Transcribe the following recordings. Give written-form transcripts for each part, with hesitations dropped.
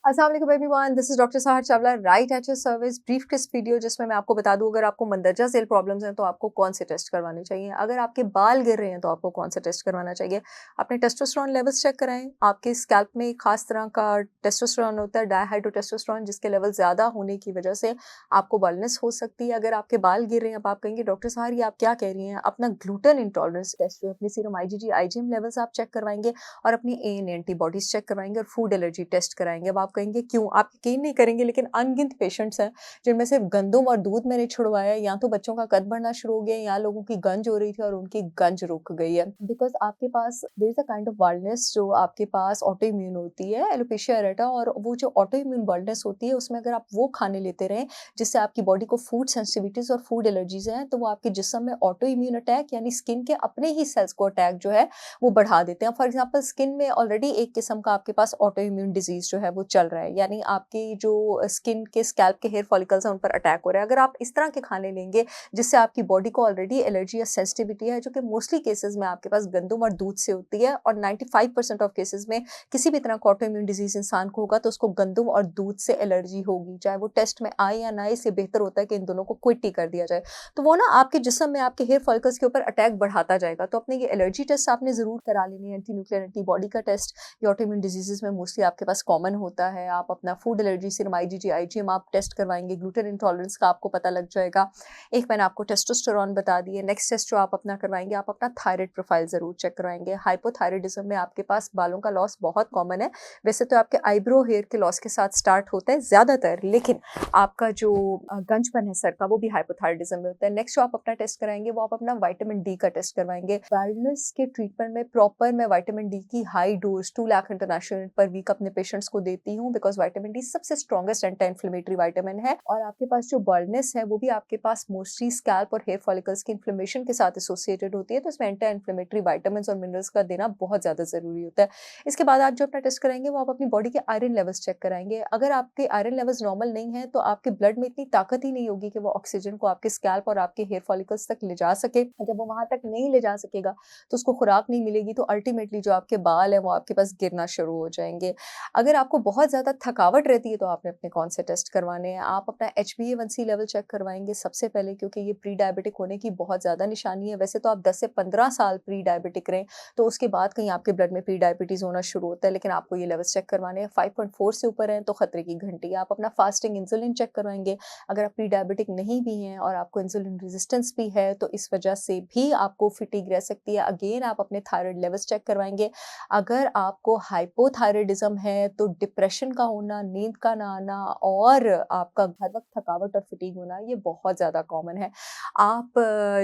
अस्सलाम वालेकुम everyone, this is doctor Sahar Chawla right at your service. Brief किस वीडियो जिसमें मैं आपको बता दूं अगर आपको मंदरजा सेल प्रॉब्लम्स हैं तो आपको कौन से टेस्ट करवाने चाहिए, अगर आपके बाल गिर रहे हैं तो आपको कौन सा टेस्ट करवाना चाहिए। अपने टेस्टोस्टेरोन लेवल्स चेक कराएं। आपके स्कैल्प में एक खास तरह का टेस्टोस्टेरोन होता है, डायहाइड्रोटेस्टोस्टेरोन, जिसके लेवल ज़्यादा होने की वजह से आपको बॉल्डनेस हो सकती है। अगर आपके बाल गिर रहे हैं, अब आप कहेंगे डॉक्टर साहर ये आप क्या कह रही हैं, अपना ग्लूटेन इंटॉलरेंस टेस्ट जो है, अपनी सीरम आईजीजी आईजीएम लेवल्स आप चेक करवाएंगे और अपनी एएन एंटीबॉडीज चेक करवाएंगे और फूड एलर्जी टेस्ट कराएंगे। अब आप कहेंगे क्यों, आप यकीन नहीं करेंगे लेकिन अनगिनत पेशेंट्स हैं जिनमें सिर्फ गंदुम और दूध मैंने छुड़वाया, या तो बच्चों का कद बढ़ना शुरू हो गया या लोगों की गंज हो रही थी और उनकी गंज रुक गई है। बिकॉज आपके पास there is a kind of baldness जो आपके पास ऑटो इम्यून होती है, एलोपेशिया एरेटा, और वो जो ऑटो इम्यून बाल्डनेस होती है उसमें अगर आप वो खाने लेते रहें जिससे आपकी बॉडी को फूड सेंसिटिविटीज और फूड एलर्जीज हैं, तो वो आपके जिस्म में ऑटो इम्यून अटैक यानी स्किन के अपने ही सेल्स को अटैक जो है वो बढ़ा देते हैं। फॉर एग्जाम्पल स्किन में ऑलरेडी एक किस्म का आपके पास ऑटो इम्यून डिजीज जो है वो चल रहा है, यानी आपकी जो स्किन के स्कैल्प के हेयर फॉलिकल्स हैं उन पर अटैक हो रहा है। अगर आप इस तरह के खाने लेंगे जिससे आपकी बॉडी को ऑलरेडी एलर्जी या सेंसिटिविटी है, जो कि मोस्टली केसेस में आपके पास गंदुम और दूध से होती है, और 95% ऑफ केसेस में किसी भी तरह का ऑटो इम्यून डिजीज इंसान को होगा तो उसको गंदुम और दूध से एलर्जी होगी, चाहे वो टेस्ट में आए या ना आए। इससे बेहतर होता है कि इन दोनों को क्विट ही कर दिया जाए। तो वो ना आपके जिस्म में आपके हेयर फॉलिकल्स के ऊपर अटैक बढ़ाता जाएगा। तो अपने ये एलर्जी टेस्ट आपने जरूर करा लेनी है। एंटी न्यूक्लियर एंटीबॉडी का टेस्ट ये ऑटो इम्यून डिजीजेस में मोस्टली आपके पास कॉमन होता है। आप अपना food allergy serum IgG IgM आप टेस्ट करवाएंगे, ग्लूटेन इंटॉलरेंस का आपको पता लग जाएगा। एक मैंने आपको टेस्टोस्टेरोन बता दिए। नेक्स्ट टेस्ट जो आप अपना करवाएंगे, आप अपना थायराइड प्रोफाइल जरूर चेक करवाएंगे। हाइपोथायराइडिज्म में आपके पास बालों का लॉस बहुत कॉमन है। वैसे तो आपके आईब्रो हेयर के लॉस के साथ स्टार्ट होता है ज्यादातर, लेकिन आपका जो गंजपन है सर का वो भी हाइपोथायराइडिज्म में होता है। नेक्स्ट जो आप अपना टेस्ट कराएंगे वो आप अपना विटामिन डी का टेस्ट करवाएंगे। वेलनेस के ट्रीटमेंट में प्रॉपर मैं विटामिन डी की high dose 2 lakh international unit पर वीक अपने पेशेंट्स को देती हूँ, बिकॉज विटामिन डी सबसे स्ट्रॉन्गेस्ट एंटी इन्फ्लेमेटरी विटामिन है। और आपके पास जो बर्डनेस है वो भी आपके पास मोस्टली स्कैल्प और हेयर फॉलिकल्स की इन्फ्लेमेशन के साथ एसोसिएटेड होती है, तो इसमें एंटी इन्फ्लेमेटरी विटामिन और मिनरल्स का देना बहुत ज्यादा जरूरी होता है। इसके बाद आप जो अपना टेस्ट कराएंगे वो आप अपनी बॉडी के आयरन लेवल्स चेक कराएंगे। अगर आपके आयरन लेवल्स नॉर्मल नहीं है तो आपके ब्लड में इतनी ताकत ही नहीं होगी कि वो ऑक्सीजन को आपके स्कैल्प और आपके हेयर फॉलिकल्स तक ले जा सके। जब वो वहां तक नहीं ले जा सकेगा तो उसको खुराक नहीं मिलेगी, तो अल्टीमेटली जो आपके बाल है वो आपके पास गिरना शुरू हो जाएंगे। अगर आपको बहुत ज़्यादा थकावट रहती है तो आपने अपने कौन से टेस्ट करवाने हैं। आप अपना HbA1c लेवल चेक करवाएंगे सबसे पहले, क्योंकि ये प्री डायबिटिक होने की बहुत ज़्यादा निशानी है। वैसे तो आप 10 से 15 साल प्री डायबिटिक रहें तो उसके बाद कहीं आपके ब्लड में प्री डायबिटीज़ होना शुरू होता है, लेकिन आपको ये लेवल्स चेक करवाने हैं। 5.4 से ऊपर हैं तो खतरे की घंटी है। आप अपना फास्टिंग इंसुलिन चेक करवाएंगे। अगर आप प्री डायबिटिक नहीं भी हैं और आपको इंसुलिन रेजिस्टेंस भी है तो इस वजह से भी आपको फिटीग रह सकती है। अगेन आप अपने थायराइड लेवल्स चेक करवाएंगे। अगर आपको हाइपोथायराइडिज्म है तो डिप्रेशन का होना, नींद का ना आना और आपका हर वक्त थकावट और फटीग होना ये बहुत ज़्यादा कॉमन है। आप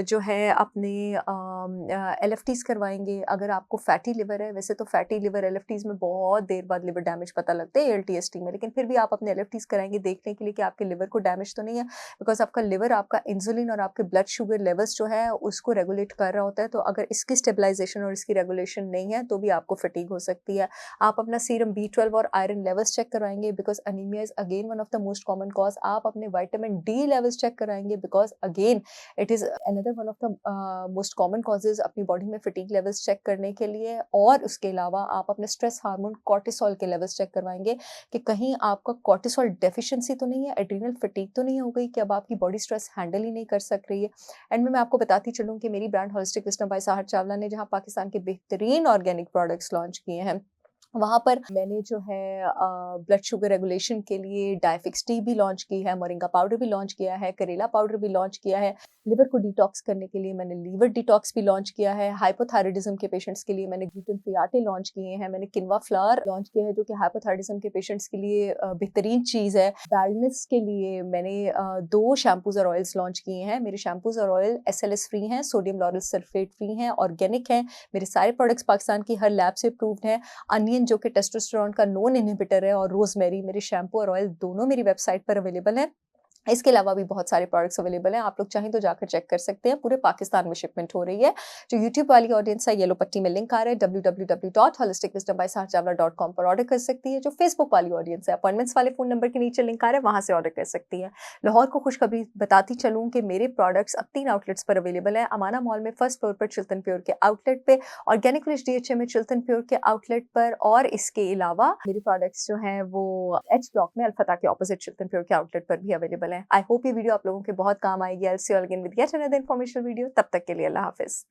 जो है अपने एलएफटीज करवाएंगे। अगर आपको फैटी लिवर है, वैसे तो फैटी लिवर एलएफटीज में बहुत देर बाद लिवर डैमेज पता लगता है एलटीएसटी में, लेकिन फिर भी आप अपने एलएफटीज कराएंगे देखने के लिए कि आपके लिवर को डैमेज तो नहीं है, बिकॉज आपका लिवर आपका इंसुलिन और आपके ब्लड शुगर लेवल्स जो है उसको रेगुलेट कर रहा होता है। तो अगर इसकी स्टेबलाइजेशन और इसकी रेगुलेशन नहीं है तो भी आपको फटीग हो सकती है। आप अपना सीरम B12 और आयरन लेवल्स चेक कराएंगे, because anaemia is again one of the most common cause. आप अपने विटामिन डी लेवल्स चेक कराएंगे, because again it is another one of the most common causes अपनी बॉडी में fatigue levels check करने के लिए। और उसके अलावा आप अपने स्ट्रेस हार्मोन कॉर्टिसोल के लेवल्स चेक करवाएंगे कि कहीं आपका कॉर्टिसोल डेफिशिएंसी तो नहीं है, एड्रीनल फटीग तो नहीं हो गई कि अब आपकी बॉडी स्ट्रेस हैंडल ही नहीं कर सक रही है। एंड में मैं आपको बताती चलूँ कि मेरी brand holistic wisdom by Sahar Chawla ने जहाँ पाकिस्तान के बेहतरीन ऑर्गेनिक प्रोडक्ट्स लॉन्च किए हैं, वहाँ पर मैंने जो है ब्लड शुगर रेगुलेशन के लिए डायफिक्स टी भी लॉन्च की है, मोरिंगा पाउडर भी लॉन्च किया है, करेला पाउडर भी लॉन्च किया है। लिवर को डिटॉक्स करने के लिए मैंने लीवर डिटॉक्स भी लॉन्च किया है। हाइपोथायराइडिज्म के पेशेंट्स के लिए मैंने ग्लूटेन फ्री आटे लॉन्च किए हैं। मैंने किनवा फ्लावर लॉन्च किया है जो कि हाइपोथायराइडिज्म के पेशेंट्स के लिए बेहतरीन चीज़ है। बैलेंस के लिए मैंने 2 शैम्पूज और ऑयल्स लॉन्च किए हैं। मेरे शैम्पूज और ऑयल SLS फ्री हैं, सोडियम लॉरल सल्फेट फ्री हैं, ऑर्गेनिक हैं। मेरे सारे प्रोडक्ट्स पाकिस्तान की हर लैब से अप्रूव्ड हैं। अनियन जो कि टेस्टोस्टेरोन का नॉन इनहिबिटर है, और रोजमेरी, मेरे शैम्पू और ऑयल दोनों मेरी वेबसाइट पर अवेलेबल है। इसके अलावा भी बहुत सारे प्रोडक्ट्स अवेलेबल हैं, आप लोग चाहें तो जाकर चेक कर सकते हैं। पूरे पाकिस्तान में शिपमेंट हो रही है। जो यूट्यूब वाली ऑडियंस है, येलो पट्टी में लिंक आ रहा है, www.holisticwisdombysaharchavla.com पर ऑर्डर कर सकती है। जो फेसबुक वाली ऑडियंस है, अपॉइंटमेंट्स वाले फ़ोन नंबर के नीचे लिंक आ रहा है, वहाँ से ऑर्डर कर सकती है। लाहौर को खुशखबरी बताती चलूँ कि मेरे प्रोडक्ट्स अब 3 आउटलेट्स पर अवेलेबल हैं। अमाना मॉल में फर्स्ट फ्लोर पर चिल्तन प्योर के आउटलेट पे, ऑर्गेनिक विलेज डीएचए में चिल्तन प्योर के आउटलेट पर, और इसके अलावा मेरे प्रोडक्ट्स जो हैं वो एच ब्लॉक में अल्फता के ऑपोजिट चिल्तन प्योर के आउटलेट पर भी अवेलेबल है। आई होप ये वीडियो आप लोगों के बहुत काम आएगी। I will see you again with yet another informational video. तब तक के लिए अल्लाह हाफिज़।